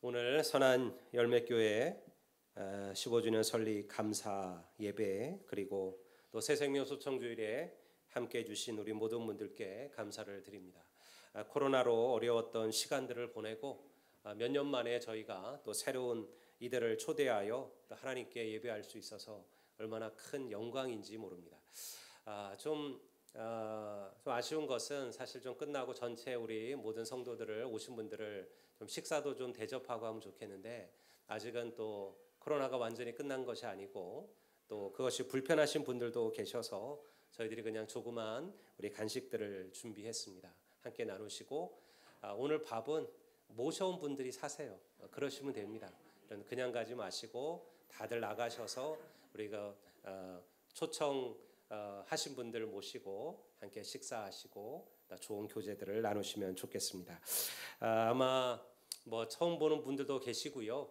오늘 선한 열매교회 15주년 설립 감사 예배 그리고 또 새생명 소청주일에 함께해 주신 우리 모든 분들께 감사를 드립니다. 코로나로 어려웠던 시간들을 보내고 몇 년 만에 저희가 또 새로운 이들을 초대하여 또 하나님께 예배할 수 있어서 얼마나 큰 영광인지 모릅니다. 좀 아쉬운 것은 사실 좀 끝나고 전체 우리 모든 성도들을 오신 분들을 좀 식사도 좀 대접하고 하면 좋겠는데 아직은 또 코로나가 완전히 끝난 것이 아니고 또 그것이 불편하신 분들도 계셔서 저희들이 그냥 조그만 우리 간식들을 준비했습니다. 함께 나누시고 오늘 밥은 모셔온 분들이 사세요. 그러시면 됩니다. 그냥 가지 마시고 다들 나가셔서 우리가 초청 하신 분들 모시고 함께 식사하시고 좋은 교제들을 나누시면 좋겠습니다. 아마 처음 보는 분들도 계시고요.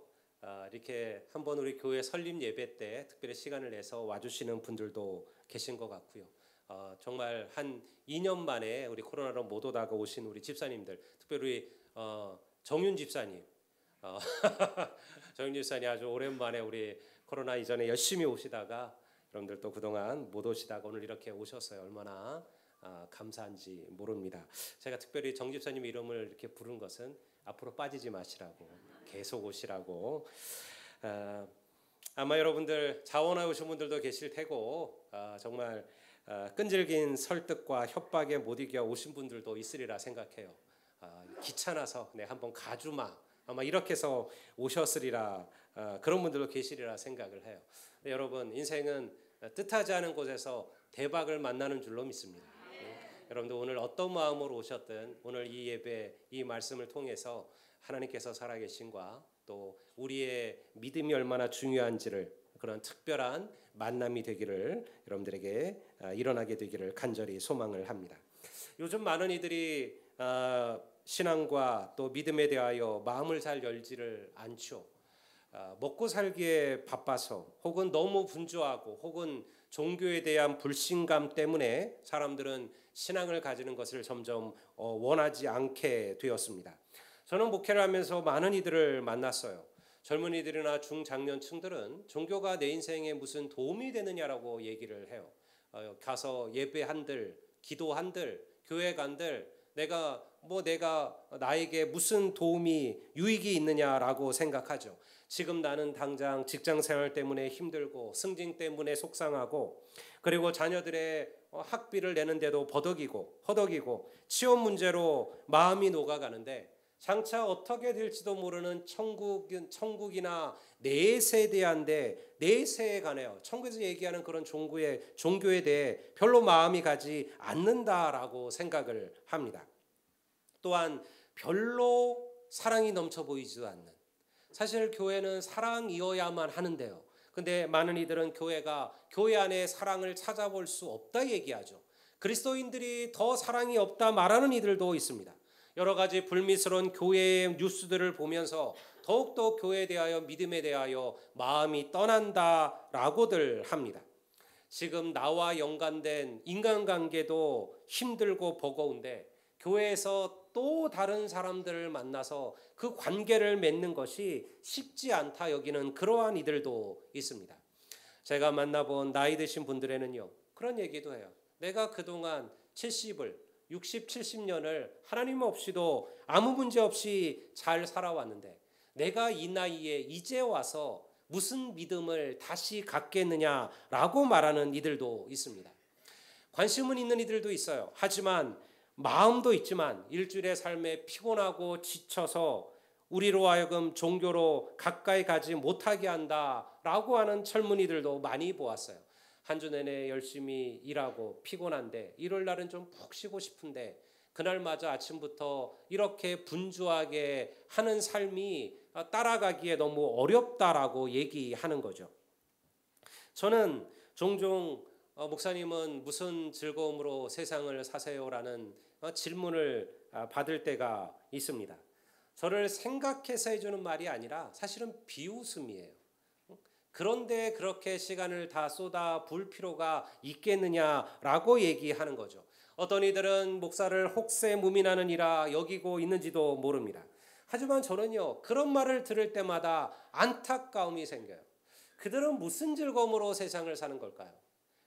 이렇게 한번 우리 교회 설립 예배 때 특별히 시간을 내서 와주시는 분들도 계신 것 같고요. 정말 한 2년 만에 우리 코로나로 못 오다가 오신 우리 집사님들, 특별히 정윤 집사님, 정윤 집사님 아주 오랜만에 우리 코로나 이전에 열심히 오시다가 여러분들 또 그동안 못 오시다가 오늘 이렇게 오셨어요. 얼마나 감사한지 모릅니다. 제가 특별히 정 집사님 이름을 이렇게 부른 것은 앞으로 빠지지 마시라고, 계속 오시라고. 아마 여러분들 자원하여 오신 분들도 계실 테고 정말 끈질긴 설득과 협박에 못 이겨 오신 분들도 있으리라 생각해요. 귀찮아서 한번 가주마 아마 이렇게 해서 오셨으리라 그런 분들도 계시리라 생각을 해요. 여러분 인생은 뜻하지 않은 곳에서 대박을 만나는 줄로 믿습니다. 여러분들 오늘 어떤 마음으로 오셨든 오늘 이 예배 이 말씀을 통해서 하나님께서 살아계신과 또 우리의 믿음이 얼마나 중요한지를 그런 특별한 만남이 되기를 여러분들에게 일어나게 되기를 간절히 소망을 합니다. 요즘 많은 이들이 신앙과 또 믿음에 대하여 마음을 잘 열지를 않죠. 먹고 살기에 바빠서 혹은 너무 분주하고 혹은 종교에 대한 불신감 때문에 사람들은 신앙을 가지는 것을 점점 원하지 않게 되었습니다. 저는 목회를 하면서 많은 이들을 만났어요. 젊은이들이나 중장년층들은 종교가 내 인생에 무슨 도움이 되느냐라고 얘기를 해요. 가서 예배한들, 기도한들, 교회 간들 내가 나에게 무슨 도움이 유익이 있느냐라고 생각하죠. 지금 나는 당장 직장 생활 때문에 힘들고 승진 때문에 속상하고 그리고 자녀들의 학비를 내는데도 허덕이고 취업 문제로 마음이 녹아가는데 장차 어떻게 될지도 모르는 천국이나 내세에 대한데 내세에 관해요. 천국에서 얘기하는 그런 종교에 대해 별로 마음이 가지 않는다라고 생각을 합니다. 또한 별로 사랑이 넘쳐 보이지도 않는 사실 교회는 사랑이어야만 하는데요. 근데 많은 이들은 교회 안에 사랑을 찾아볼 수 없다 얘기하죠. 그리스도인들이 더 사랑이 없다 말하는 이들도 있습니다. 여러 가지 불미스러운 교회의 뉴스들을 보면서 더욱더 교회에 대하여 믿음에 대하여 마음이 떠난다라고들 합니다. 지금 나와 연관된 인간관계도 힘들고 버거운데 교회에서 또 다른 사람들을 만나서 그 관계를 맺는 것이 쉽지 않다 여기는 그러한 이들도 있습니다. 제가 만나본 나이 드신 분들에는요 그런 얘기도 해요. 내가 그동안 60, 70년을 하나님 없이도 아무 문제 없이 잘 살아왔는데 내가 이 나이에 이제 와서 무슨 믿음을 다시 갖겠느냐라고 말하는 이들도 있습니다. 관심은 있는 이들도 있어요. 하지만 마음도 있지만 일주일의 삶에 피곤하고 지쳐서 우리로 하여금 종교로 가까이 가지 못하게 한다라고 하는 젊은이들도 많이 보았어요. 한 주 내내 열심히 일하고 피곤한데 일요일 날은 좀 푹 쉬고 싶은데 그날마저 아침부터 이렇게 분주하게 하는 삶이 따라가기에 너무 어렵다라고 얘기하는 거죠. 저는 종종 목사님은 무슨 즐거움으로 세상을 사세요라는 질문을 받을 때가 있습니다. 저를 생각해서 해주는 말이 아니라 사실은 비웃음이에요. 그런데 그렇게 시간을 다 쏟아 부을 필요가 있겠느냐라고 얘기하는 거죠. 어떤 이들은 목사를 혹세무민하는 이라 여기고 있는지도 모릅니다. 하지만 저는요, 그런 말을 들을 때마다 안타까움이 생겨요. 그들은 무슨 즐거움으로 세상을 사는 걸까요?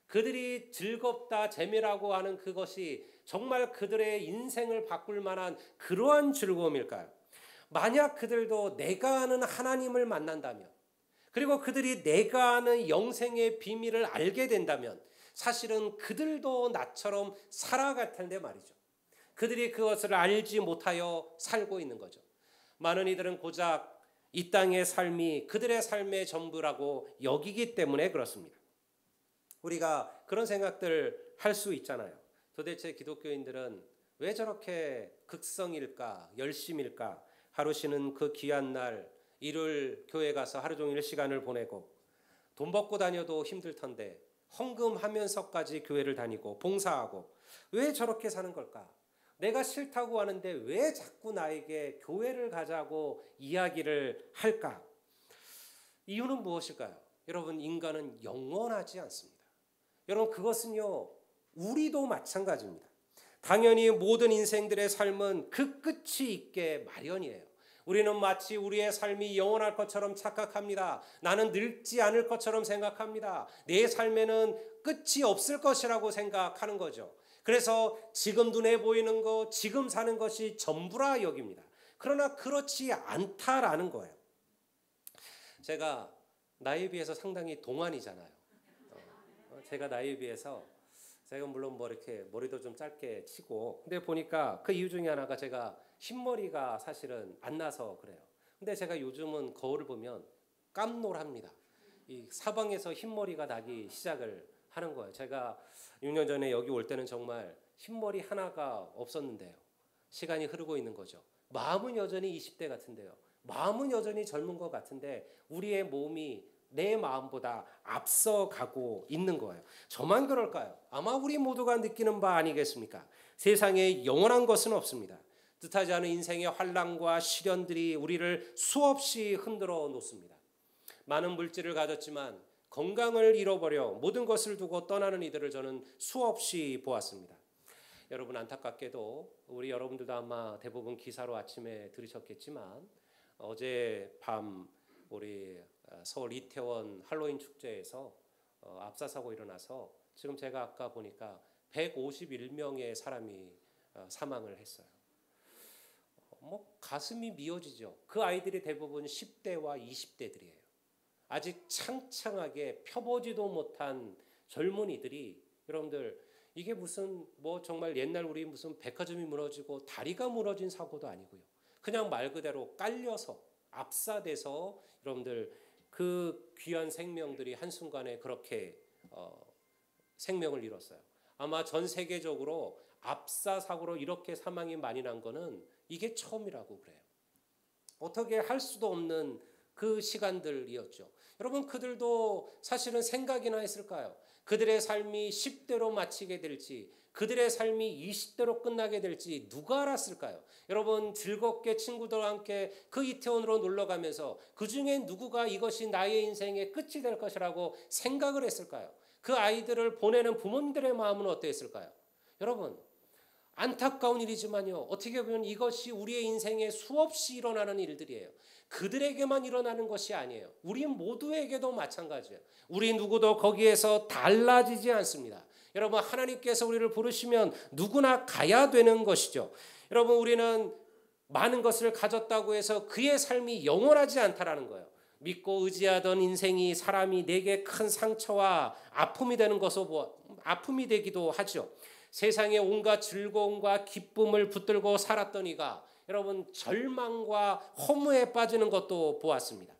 그들이 즐겁다, 재미라고 하는 그것이 정말 그들의 인생을 바꿀 만한 그러한 즐거움일까요? 만약 그들도 내가 아는 하나님을 만난다면, 그리고 그들이 내가 아는 영생의 비밀을 알게 된다면 사실은 그들도 나처럼 살아갈 텐데 말이죠. 그들이 그것을 알지 못하여 살고 있는 거죠. 많은 이들은 고작 이 땅의 삶이 그들의 삶의 전부라고 여기기 때문에 그렇습니다. 우리가 그런 생각들 할 수 있잖아요. 도대체 기독교인들은 왜 저렇게 극성일까, 열심일까? 하루 쉬는 그 귀한 날 일요일 교회 가서 하루 종일 시간을 보내고 돈 벌고 다녀도 힘들 텐데 헌금하면서까지 교회를 다니고 봉사하고 왜 저렇게 사는 걸까? 내가 싫다고 하는데 왜 자꾸 나에게 교회를 가자고 이야기를 할까? 이유는 무엇일까요? 여러분, 인간은 영원하지 않습니다. 여러분, 그것은요, 우리도 마찬가지입니다. 당연히 모든 인생들의 삶은 그 끝이 있게 마련이에요. 우리는 마치 우리의 삶이 영원할 것처럼 착각합니다. 나는 늙지 않을 것처럼 생각합니다. 내 삶에는 끝이 없을 것이라고 생각하는 거죠. 그래서 지금 눈에 보이는 것, 지금 사는 것이 전부라 여깁니다. 그러나 그렇지 않다라는 거예요. 제가 나이에 비해서 상당히 동안이잖아요. 제가 나이에 비해서 제가 물론 뭐 이렇게 머리도 좀 짧게 치고, 근데 보니까 그 이유 중에 하나가 제가 흰머리가 사실은 안 나서 그래요. 근데 제가 요즘은 거울을 보면 깜놀합니다. 이 사방에서 흰머리가 나기 시작을 하는 거예요. 제가 6년 전에 여기 올 때는 정말 흰머리 하나가 없었는데요. 시간이 흐르고 있는 거죠. 마음은 여전히 20대 같은데요. 마음은 여전히 젊은 것 같은데 우리의 몸이 내 마음보다 앞서가고 있는 거예요. 저만 그럴까요? 아마 우리 모두가 느끼는 바 아니겠습니까? 세상에 영원한 것은 없습니다. 뜻하지 않은 인생의 환난과 시련들이 우리를 수없이 흔들어 놓습니다. 많은 물질을 가졌지만 건강을 잃어버려 모든 것을 두고 떠나는 이들을 저는 수없이 보았습니다. 여러분, 안타깝게도 우리 여러분들도 아마 대부분 기사로 아침에 들으셨겠지만 어제 밤 우리 서울 이태원 할로윈 축제에서 압사 사고 일어나서 지금 제가 아까 보니까 151명의 사람이 사망을 했어요. 뭐 가슴이 미어지죠. 그 아이들이 대부분 10대와 20대들이에요. 아직 창창하게 펴보지도 못한 젊은이들이, 여러분들 이게 무슨 뭐 정말 옛날 우리 무슨 백화점이 무너지고 다리가 무너진 사고도 아니고요. 그냥 말 그대로 깔려서 압사돼서 여러분들 그 귀한 생명들이 한순간에 그렇게 생명을 잃었어요. 아마 전 세계적으로 압사 사고로 이렇게 사망이 많이 난 거는 이게 처음이라고 그래요. 어떻게 할 수도 없는 그 시간들이었죠. 여러분, 그들도 사실은 생각이나 했을까요? 그들의 삶이 10대로 마치게 될지, 그들의 삶이 20대로 끝나게 될지 누가 알았을까요? 여러분, 즐겁게 친구들과 함께 그 이태원으로 놀러 가면서 그 중에 누구가 이것이 나의 인생의 끝이 될 것이라고 생각을 했을까요? 그 아이들을 보내는 부모님들의 마음은 어땠을까요? 여러분, 안타까운 일이지만요, 어떻게 보면 이것이 우리의 인생에 수없이 일어나는 일들이에요. 그들에게만 일어나는 것이 아니에요. 우리 모두에게도 마찬가지예요. 우리 누구도 거기에서 달라지지 않습니다. 여러분, 하나님께서 우리를 부르시면 누구나 가야 되는 것이죠. 여러분, 우리는 많은 것을 가졌다고 해서 그의 삶이 영원하지 않다라는 거예요. 믿고 의지하던 인생이 사람이 내게 큰 상처와 아픔이 되는 것으로 아픔이 되기도 하죠. 세상의 온갖 즐거움과 기쁨을 붙들고 살았던 이가 여러분 절망과 허무에 빠지는 것도 보았습니다.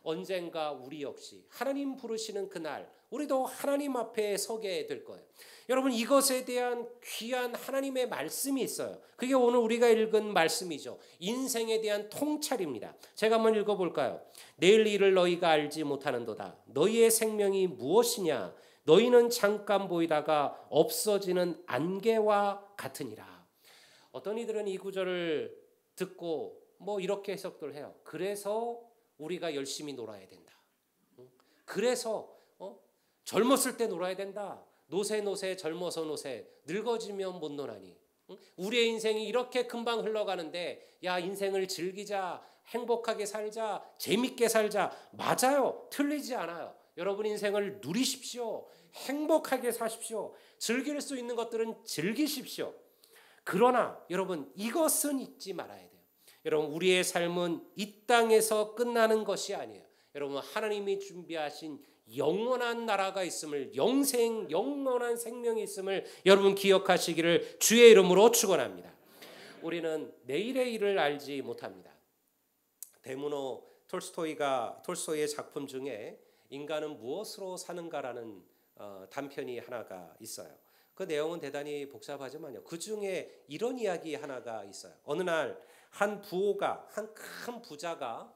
언젠가 우리 역시 하나님 부르시는 그날 우리도 하나님 앞에 서게 될 거예요. 여러분, 이것에 대한 귀한 하나님의 말씀이 있어요. 그게 오늘 우리가 읽은 말씀이죠. 인생에 대한 통찰입니다. 제가 한번 읽어볼까요? 내일 일을 너희가 알지 못하는도다. 너희의 생명이 무엇이냐? 너희는 잠깐 보이다가 없어지는 안개와 같으니라. 어떤 이들은 이 구절을 듣고 뭐 이렇게 해석들 해요. 그래서 우리가 열심히 놀아야 된다. 그래서 젊었을 때 놀아야 된다. 노세 젊어서 노세 늙어지면 못 노나니. 우리의 인생이 이렇게 금방 흘러가는데 야, 인생을 즐기자, 행복하게 살자, 재밌게 살자. 맞아요. 틀리지 않아요. 여러분 인생을 누리십시오. 행복하게 사십시오. 즐길 수 있는 것들은 즐기십시오. 그러나 여러분 이것은 잊지 말아야 돼요. 여러분 우리의 삶은 이 땅에서 끝나는 것이 아니에요. 여러분 하나님이 준비하신 영원한 나라가 있음을, 영원한 생명이 있음을 여러분 기억하시기를 주의 이름으로 축원합니다. 우리는 내일의 일을 알지 못합니다. 데무노 톨스토이의 작품 중에 인간은 무엇으로 사는가라는 단편이 하나가 있어요. 그 내용은 대단히 복잡하지만요. 그 중에 이런 이야기 하나가 있어요. 어느 날 한 큰 부자가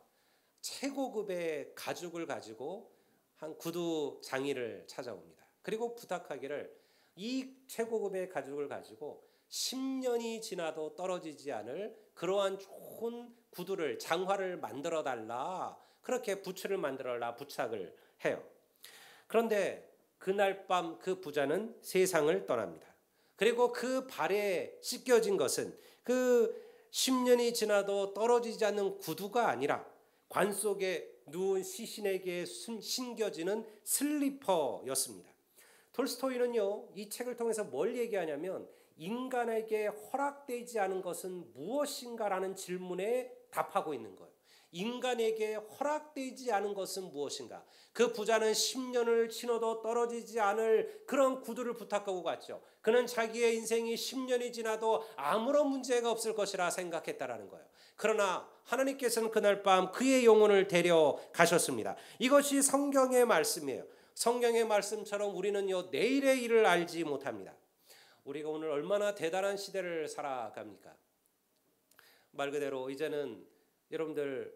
최고급의 가죽을 가지고 한 구두 장의를 찾아옵니다. 그리고 부탁하기를 이 최고급의 가죽을 가지고 10년이 지나도 떨어지지 않을 그러한 좋은 구두를, 장화를 만들어 달라. 그렇게 부츠를 만들어 달라 부탁을 해요. 그런데 그날 밤 그 부자는 세상을 떠납니다. 그리고 그 발에 씻겨진 것은 그 10년이 지나도 떨어지지 않는 구두가 아니라 관 속에 누운 시신에게 신겨지는 슬리퍼였습니다. 톨스토이는요, 이 책을 통해서 뭘 얘기하냐면 인간에게 허락되지 않은 것은 무엇인가라는 질문에 답하고 있는 거예요. 인간에게 허락되지 않은 것은 무엇인가? 그 부자는 10년을 지나도 떨어지지 않을 그런 구두를 부탁하고 갔죠. 그는 자기의 인생이 10년이 지나도 아무런 문제가 없을 것이라 생각했다라는 거예요. 그러나 하나님께서는 그날 밤 그의 영혼을 데려가셨습니다. 이것이 성경의 말씀이에요. 성경의 말씀처럼 우리는요, 내일의 일을 알지 못합니다. 우리가 오늘 얼마나 대단한 시대를 살아갑니까? 말 그대로 이제는 여러분들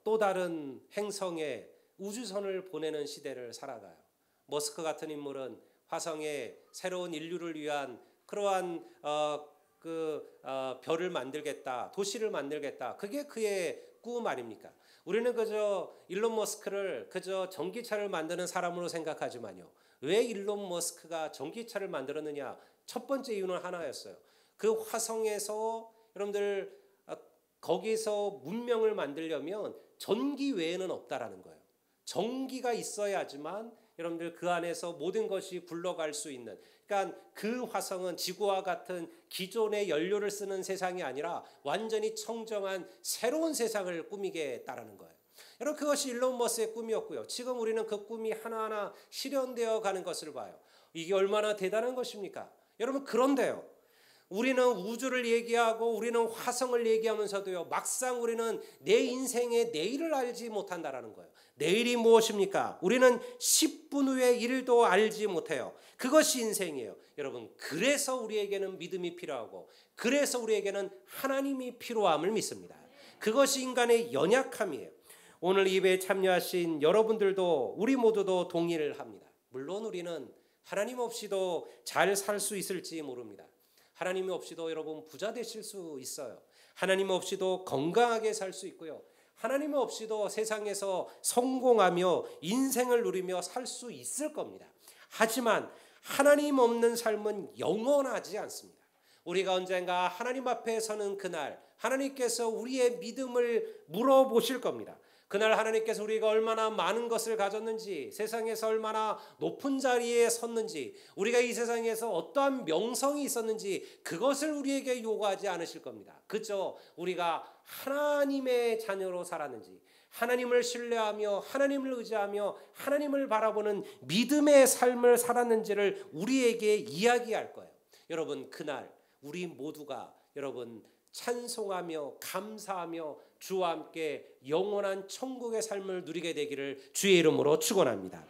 또 다른 행성에 우주선을 보내는 시대를 살아가요. 머스크 같은 인물은 화성에 새로운 인류를 위한 그러한 별을 만들겠다, 도시를 만들겠다. 그게 그의 꿈 아닙니까? 우리는 그저 일론 머스크를 그저 전기차를 만드는 사람으로 생각하지만요. 왜 일론 머스크가 전기차를 만들었느냐? 첫 번째 이유는 하나였어요. 그 화성에서 여러분들 거기서 문명을 만들려면 전기 외에는 없다라는 거예요. 전기가 있어야지만 여러분들 그 안에서 모든 것이 굴러갈 수 있는, 그러니까 그 화성은 지구와 같은 기존의 연료를 쓰는 세상이 아니라 완전히 청정한 새로운 세상을 꾸미겠다라는 거예요. 여러분 그것이 일론 머스크의 꿈이었고요. 지금 우리는 그 꿈이 하나하나 실현되어 가는 것을 봐요. 이게 얼마나 대단한 것입니까? 여러분 그런데요, 우리는 우주를 얘기하고 우리는 화성을 얘기하면서도요, 막상 우리는 내 인생의 내일을 알지 못한다라는 거예요. 내일이 무엇입니까? 우리는 10분 후의 일도 알지 못해요. 그것이 인생이에요. 여러분 그래서 우리에게는 믿음이 필요하고 그래서 우리에게는 하나님이 필요함을 믿습니다. 그것이 인간의 연약함이에요. 오늘 예배에 참여하신 여러분들도 우리 모두도 동의를 합니다. 물론 우리는 하나님 없이도 잘 살 수 있을지 모릅니다. 하나님 없이도 여러분 부자 되실 수 있어요. 하나님 없이도 건강하게 살 수 있고요. 하나님 없이도 세상에서 성공하며 인생을 누리며 살 수 있을 겁니다. 하지만 하나님 없는 삶은 영원하지 않습니다. 우리가 언젠가 하나님 앞에 서는 그날 하나님께서 우리의 믿음을 물어보실 겁니다. 그날 하나님께서 우리가 얼마나 많은 것을 가졌는지, 세상에서 얼마나 높은 자리에 섰는지, 우리가 이 세상에서 어떠한 명성이 있었는지 그것을 우리에게 요구하지 않으실 겁니다. 그저 우리가 하나님의 자녀로 살았는지, 하나님을 신뢰하며 하나님을 의지하며 하나님을 바라보는 믿음의 삶을 살았는지를 우리에게 이야기할 거예요. 여러분 그날 우리 모두가 여러분 찬송하며 감사하며 주와 함께 영원한 천국의 삶을 누리게 되기를 주의 이름으로 축원합니다.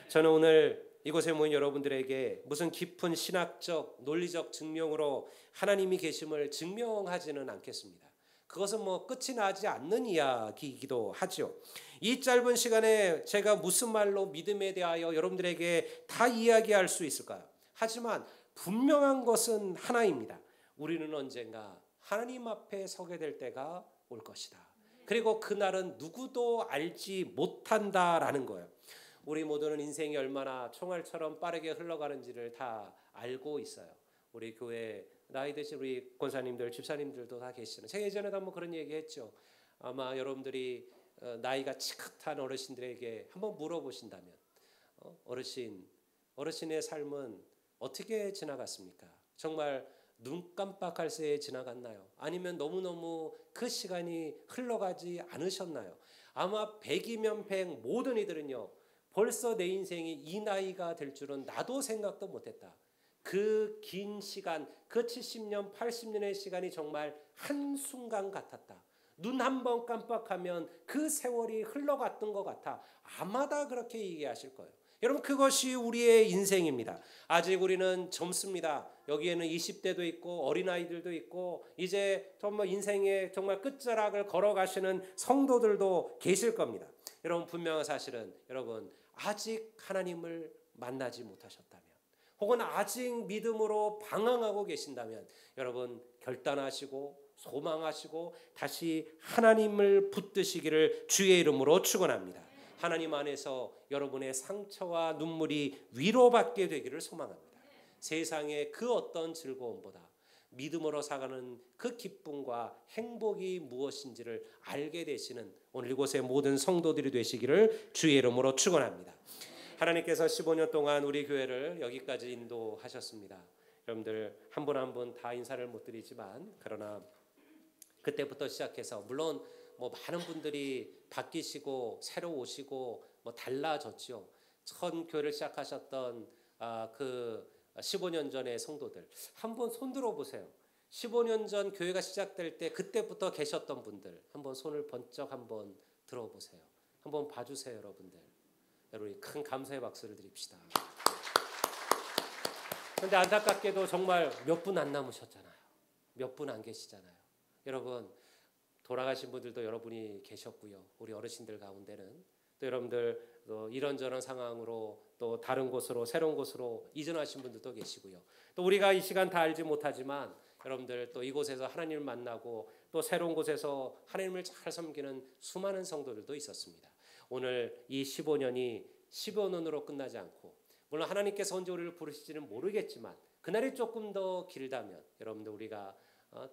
저는 오늘 이곳에 모인 여러분들에게 무슨 깊은 신학적 논리적 증명으로 하나님이 계심을 증명하지는 않겠습니다. 그것은 끝이 나지 않는 이야기이기도 하죠. 이 짧은 시간에 제가 무슨 말로 믿음에 대하여 여러분들에게 다 이야기할 수 있을까요? 하지만 분명한 것은 하나입니다. 우리는 언젠가 하나님 앞에 서게 될 때가 올 것이다. 그리고 그날은 누구도 알지 못한다라는 거예요. 우리 모두는 인생이 얼마나 총알처럼 빠르게 흘러가는지를 다 알고 있어요. 우리 교회 나이 드신 우리 권사님들, 집사님들도 다 계시는. 제가 예전에도 한번 그런 얘기했죠. 아마 여러분들이 나이가 지긋한 어르신들에게 한번 물어보신다면 어르신의 삶은 어떻게 지나갔습니까? 정말 눈 깜빡할 새에 지나갔나요? 아니면 너무너무 그 시간이 흘러가지 않으셨나요? 아마 100이면 100 모든 이들은요, 벌써 내 인생이 이 나이가 될 줄은 나도 생각도 못했다. 그 긴 시간, 그 70년, 80년의 시간이 정말 한순간 같았다. 눈 한 번 깜빡하면 그 세월이 흘러갔던 것 같아. 아마 다 그렇게 얘기하실 거예요. 여러분, 그것이 우리의 인생입니다. 아직 우리는 젊습니다. 여기에는 20대도 있고 어린아이들도 있고 이제 정말 인생의 정말 끝자락을 걸어가시는 성도들도 계실 겁니다. 여러분, 분명한 사실은 여러분 아직 하나님을 만나지 못하셨다면, 혹은 아직 믿음으로 방황하고 계신다면 여러분 결단하시고 소망하시고 다시 하나님을 붙드시기를 주의 이름으로 축원합니다. 하나님 안에서 여러분의 상처와 눈물이 위로받게 되기를 소망합니다. 세상의 그 어떤 즐거움보다 믿음으로 살아가는 그 기쁨과 행복이 무엇인지를 알게 되시는 오늘 이곳의 모든 성도들이 되시기를 주의 이름으로 축원합니다. 하나님께서 15년 동안 우리 교회를 여기까지 인도하셨습니다. 여러분들 한 분 한 분 다 인사를 못 드리지만, 그러나 그때부터 시작해서 물론 많은 분들이 바뀌시고 새로 오시고 달라졌죠. 첫 교회를 시작하셨던 그 15년 전의 성도들 한번 손 들어 보세요. 15년 전 교회가 시작될 때 그때부터 계셨던 분들 한번 손을 번쩍 한번 들어 보세요. 한번 봐주세요, 여러분들. 여러분 큰 감사의 박수를 드립시다. 그런데 안타깝게도 정말 몇 분 안 남으셨잖아요. 몇 분 안 계시잖아요. 여러분 돌아가신 분들도 여러분이 계셨고요. 우리 어르신들 가운데는 또 여러분들 또 이런저런 상황으로 또 다른 곳으로 새로운 곳으로 이전하신 분들도 계시고요. 또 우리가 이 시간 다 알지 못하지만 여러분들 또 이곳에서 하나님을 만나고 또 새로운 곳에서 하나님을 잘 섬기는 수많은 성도들도 있었습니다. 오늘 이 15년이 15년으로 끝나지 않고, 물론 하나님께서 언제 우리를 부르실지는 모르겠지만 그날이 조금 더 길다면 여러분들 우리가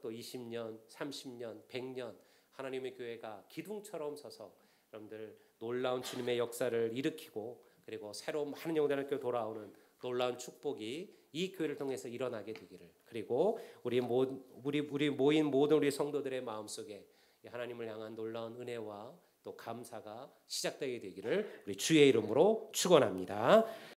또 20년, 30년, 100년 하나님의 교회가 기둥처럼 서서 여러분들 놀라운 주님의 역사를 일으키고 그리고 새로운 많은 영혼들에게 돌아오는 놀라운 축복이 이 교회를 통해서 일어나게 되기를, 그리고 우리 모인 모든 우리 성도들의 마음속에 하나님을 향한 놀라운 은혜와 또 감사가 시작되게 되기를 우리 주의 이름으로 축원합니다.